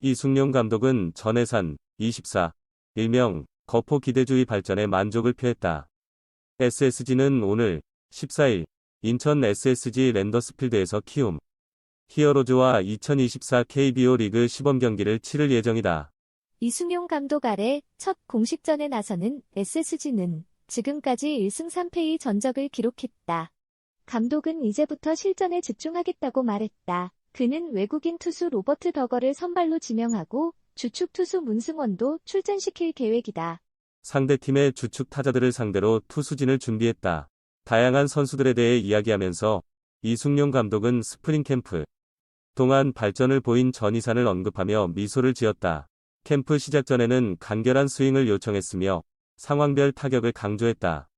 이승용 감독은 전해산 24, 일명 거포 기대주의 발전에 만족을 표했다. SSG는 오늘 14일 인천 SSG 랜더스필드에서 키움 히어로즈와 2024 KBO 리그 시범 경기를 치를 예정이다. 이승용 감독 아래 첫 공식전에 나서는 SSG는 지금까지 1승 3패의 전적을 기록했다. 감독은 이제부터 실전에 집중하겠다고 말했다. 그는 외국인 투수 로버트 더거를 선발로 지명하고 주축 투수 문승원도 출전시킬 계획이다. 상대팀의 주축 타자들을 상대로 투수진을 준비했다. 다양한 선수들에 대해 이야기하면서 이승용 감독은 스프링 캠프 동안 발전을 보인 전희산을 언급하며 미소를 지었다. 캠프 시작 전에는 간결한 스윙을 요청했으며 상황별 타격을 강조했다.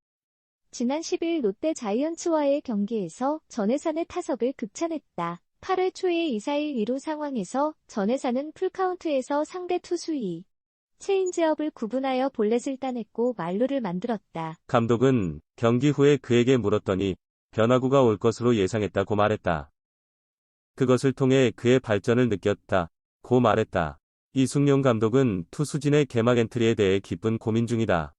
지난 10일 롯데 자이언츠와의 경기에서 전해산의 타석을 극찬했다. 8회 초에 2-4-1 2루 상황에서 전해산은 풀카운트에서 상대 투수이 체인지업을 구분하여 볼넷을 따냈고 만루를 만들었다. 감독은 경기 후에 그에게 물었더니 변화구가 올 것으로 예상했다고 말했다. 그것을 통해 그의 발전을 느꼈다고 말했다. 이승용 감독은 투수진의 개막 엔트리에 대해 깊은 고민 중이다.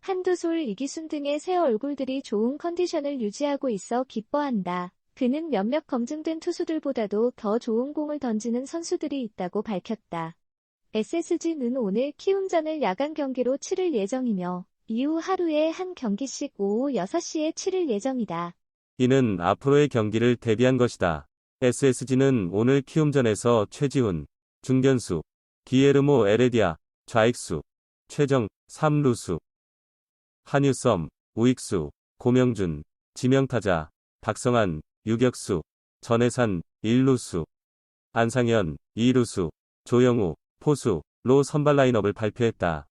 한두솔, 이기순 등의 새 얼굴들이 좋은 컨디션을 유지하고 있어 기뻐한다. 그는 몇몇 검증된 투수들보다도 더 좋은 공을 던지는 선수들이 있다고 밝혔다. SSG는 오늘 키움전을 야간 경기로 치를 예정이며 이후 하루에 한 경기씩 오후 6시에 치를 예정이다. 이는 앞으로의 경기를 대비한 것이다. SSG는 오늘 키움전에서 최지훈, 중견수, 기에르모 에레디아, 좌익수, 최정, 3루수, 한유섬, 우익수, 고명준, 지명타자, 박성환, 유격수, 전해산, 1루수, 안상현, 2루수, 조영우, 포수로 선발 라인업을 발표했다.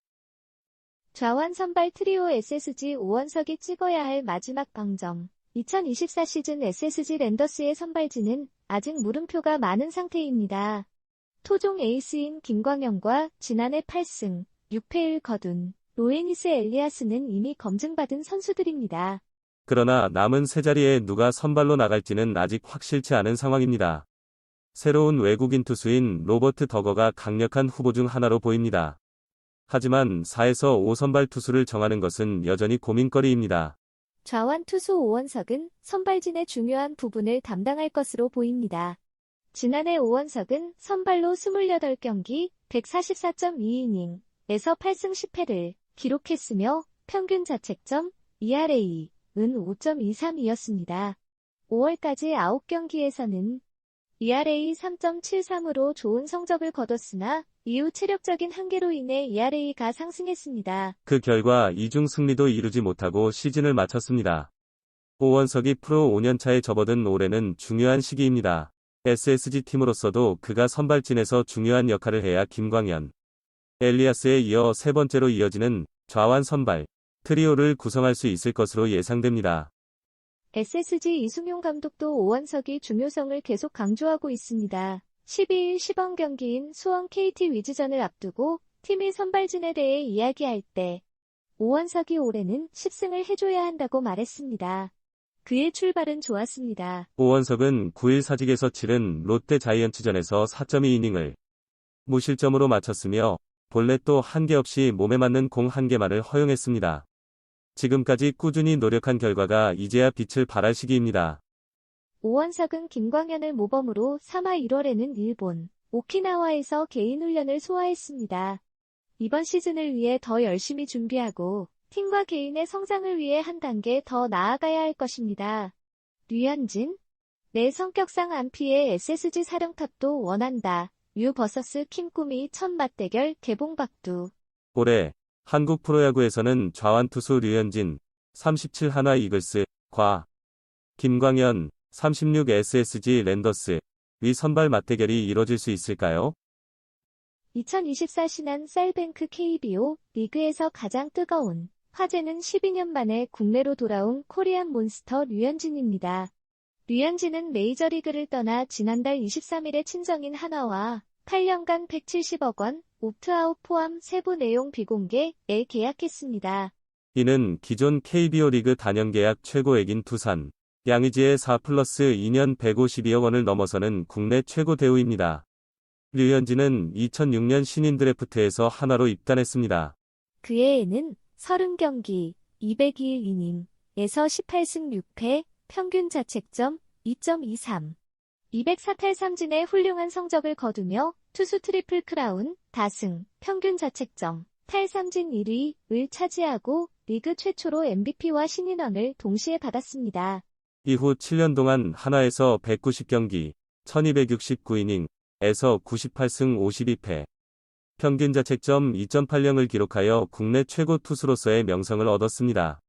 좌완 선발 트리오 SSG 오원석이 찍어야 할 마지막 방점. 2024 시즌 SSG 랜더스의 선발진은 아직 물음표가 많은 상태입니다. 토종 에이스인 김광현과 지난해 8승, 6패를 거둔 로에니스 엘리아스는 이미 검증받은 선수들입니다. 그러나 남은 세 자리에 누가 선발로 나갈지는 아직 확실치 않은 상황입니다. 새로운 외국인 투수인 로버트 더거가 강력한 후보 중 하나로 보입니다. 하지만 4에서 5 선발 투수를 정하는 것은 여전히 고민거리입니다. 좌완 투수 오원석은 선발진의 중요한 부분을 담당할 것으로 보입니다. 지난해 오원석은 선발로 28경기 144.2이닝에서 8승 10패를 기록했으며 평균 자책점 ERA은 5.23이었습니다. 5월까지 9경기에서는 ERA 3.73으로 좋은 성적을 거뒀으나 이후 체력적인 한계로 인해 ERA가 상승했습니다. 그 결과 2중 승리도 이루지 못하고 시즌을 마쳤습니다. 오원석이 프로 5년차에 접어든 올해는 중요한 시기입니다. SSG 팀으로서도 그가 선발진에서 중요한 역할을 해야 김광현, 엘리아스에 이어 세 번째로 이어지는 좌완 선발 트리오를 구성할 수 있을 것으로 예상됩니다. SSG 이승용 감독도 오원석이 중요성을 계속 강조하고 있습니다. 12일 시범 경기인 수원 KT 위즈전을 앞두고 팀의 선발진에 대해 이야기할 때 오원석이 올해는 10승을 해줘야 한다고 말했습니다. 그의 출발은 좋았습니다. 오원석은 9일 사직에서 치른 롯데 자이언츠전에서 4.2이닝을 무실점으로 마쳤으며 볼넷도 한 개 없이 몸에 맞는 공 한 개만을 허용했습니다. 지금까지 꾸준히 노력한 결과가 이제야 빛을 발할 시기입니다. 오원석은 김광현을 모범으로 3화 1월에는 일본, 오키나와에서 개인 훈련을 소화했습니다. 이번 시즌을 위해 더 열심히 준비하고 팀과 개인의 성장을 위해 한 단계 더 나아가야 할 것입니다. 류현진, 내 성격상 안피의 SSG 사령탑도 원한다. 유 vs 킴 꿈이 첫 맞대결 개봉박두. 올해 한국 프로야구에서는 좌완 투수 류현진 37 한화 이글스과 김광현 36 SSG 랜더스 위 선발 맞대결이 이뤄질 수 있을까요? 2024 신한 쌀뱅크 KBO 리그에서 가장 뜨거운 화제는 12년 만에 국내로 돌아온 코리안 몬스터 류현진입니다. 류현진은 메이저리그를 떠나 지난달 23일에 친정인 한화와 8년간 170억 원, 옵트아웃 포함 세부 내용 비공개에 계약했습니다. 이는 기존 KBO 리그 단연 계약 최고액인 두산 양의지의 4+2년 152억 원을 넘어서는 국내 최고 대우입니다. 류현진은 2006년 신인 드래프트에서 한화로 입단했습니다. 그 해에는 30경기, 202이닝에서 18승 6패, 평균 자책점 2.23, 204탈삼진의 훌륭한 성적을 거두며 투수 트리플 크라운, 다승, 평균 자책점, 탈삼진 1위를 차지하고 리그 최초로 MVP와 신인왕을 동시에 받았습니다. 이후 7년 동안 한화에서 190경기, 1269이닝에서 98승 52패, 평균 자책점 2.80을 기록하여 국내 최고 투수로서의 명성을 얻었습니다.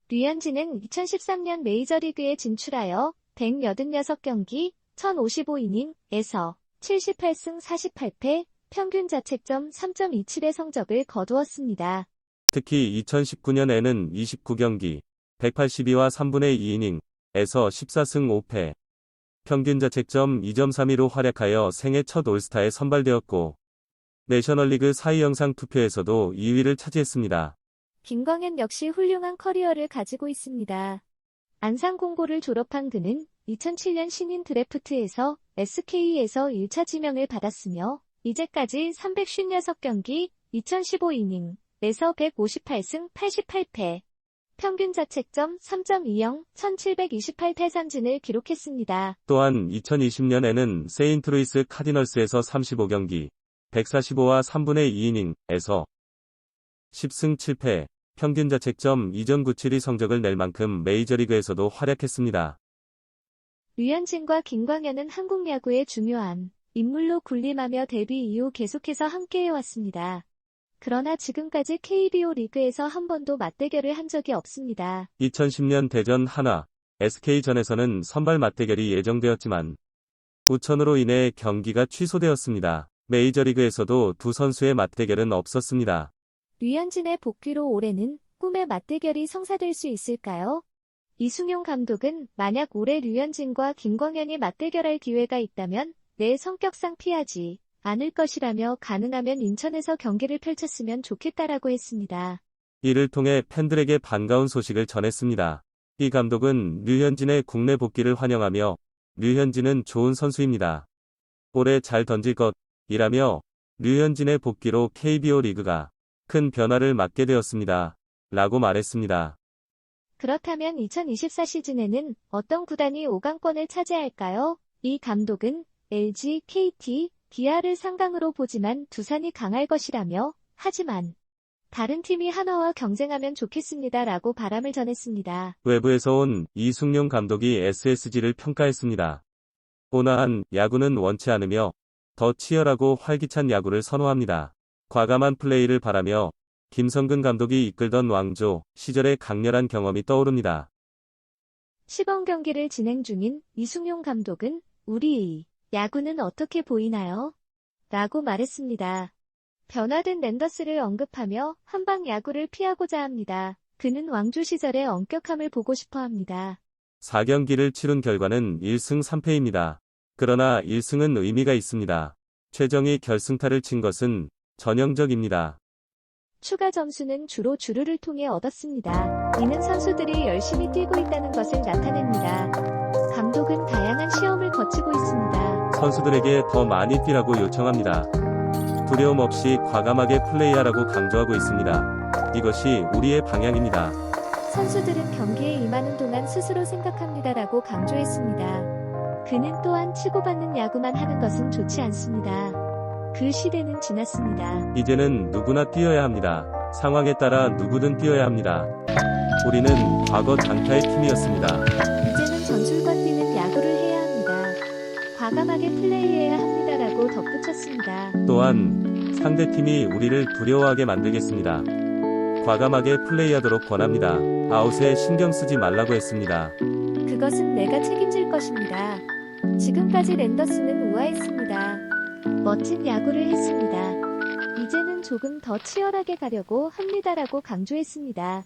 류현진은 2013년 메이저리그에 진출하여 186경기, 1055이닝에서 78승 48패, 평균 자책점 3.27의 성적을 거두었습니다. 특히 2019년에는 29경기, 182와 3분의 2이닝에서 14승 5패, 평균 자책점 2.32로 활약하여 생애 첫 올스타에 선발되었고, 내셔널리그 사이 영상 투표에서도 2위를 차지했습니다. 김광현 역시 훌륭한 커리어를 가지고 있습니다. 안산공고를 졸업한 그는 2007년 신인 드래프트에서 SK에서 1차 지명을 받았으며 이제까지 356경기, 2015이닝에서 158승 88패, 평균 자책점 3.20, 1728탈삼진을 기록했습니다. 또한 2020년에는 세인트루이스 카디널스에서 35경기, 145와 3분의 2이닝에서 10승 7패, 평균 자책점 2.97의 성적을 낼 만큼 메이저리그에서도 활약했습니다. 류현진과 김광현은 한국 야구의 중요한 인물로 군림하며 데뷔 이후 계속해서 함께해왔습니다. 그러나 지금까지 KBO 리그에서 한 번도 맞대결을 한 적이 없습니다. 2010년 대전 한화, SK전에서는 선발 맞대결이 예정되었지만 우천으로 인해 경기가 취소되었습니다. 메이저리그에서도 두 선수의 맞대결은 없었습니다. 류현진의 복귀로 올해는 꿈의 맞대결이 성사될 수 있을까요? 이승용 감독은 만약 올해 류현진과 김광현이 맞대결할 기회가 있다면 내 성격상 피하지 않을 것이라며 가능하면 인천에서 경기를 펼쳤으면 좋겠다라고 했습니다. 이를 통해 팬들에게 반가운 소식을 전했습니다. 이 감독은 류현진의 국내 복귀를 환영하며 류현진은 좋은 선수입니다. 올해 잘 던질 것이라며 류현진의 복귀로 KBO 리그가 큰 변화를 맞게 되었습니다. 라고 말했습니다. 그렇다면 2024 시즌에는 어떤 구단이 5강권을 차지할까요? 이 감독은 LG, KT, 기아를 상강으로 보지만 두산이 강할 것이라며 하지만 다른 팀이 한화와 경쟁하면 좋겠습니다. 라고 바람을 전했습니다. 외부에서 온 이승용 감독이 SSG를 평가했습니다. 온화한 야구는 원치 않으며 더 치열하고 활기찬 야구를 선호합니다. 과감한 플레이를 바라며 김성근 감독이 이끌던 왕조 시절의 강렬한 경험이 떠오릅니다. 시범 경기를 진행 중인 이승용 감독은 우리의 야구는 어떻게 보이나요? 라고 말했습니다. 변화된 랜더스를 언급하며 한방 야구를 피하고자 합니다. 그는 왕조 시절의 엄격함을 보고 싶어 합니다. 4경기를 치룬 결과는 1승 3패입니다. 그러나 1승은 의미가 있습니다. 최정이 결승타를 친 것은 전형적입니다. 추가 점수는 주로 주루를 통해 얻었습니다. 이는 선수들이 열심히 뛰고 있다는 것을 나타냅니다. 감독은 다양한 시험을 거치고 있습니다. 선수들에게 더 많이 뛰라고 요청합니다. 두려움 없이 과감하게 플레이하라고 강조하고 있습니다. 이것이 우리의 방향입니다. 선수들은 경기에 임하는 동안 스스로 생각합니다라고 강조했습니다. 그는 또한 치고받는 야구만 하는 것은 좋지 않습니다. 그 시대는 지났습니다. 이제는 누구나 뛰어야 합니다. 상황에 따라 누구든 뛰어야 합니다. 우리는 과거 장타의 팀이었습니다. 이제는 전술과 뛰는 야구를 해야 합니다. 과감하게 플레이해야 합니다라고 덧붙였습니다. 또한 상대팀이 우리를 두려워하게 만들겠습니다. 과감하게 플레이하도록 권합니다. 아웃에 신경 쓰지 말라고 했습니다. 그것은 내가 책임질 것입니다. 지금까지 랜더스는 우아했습니다. 멋진 야구를 했습니다. 이제는 조금 더 치열하게 가려고 합니다라고 강조했습니다.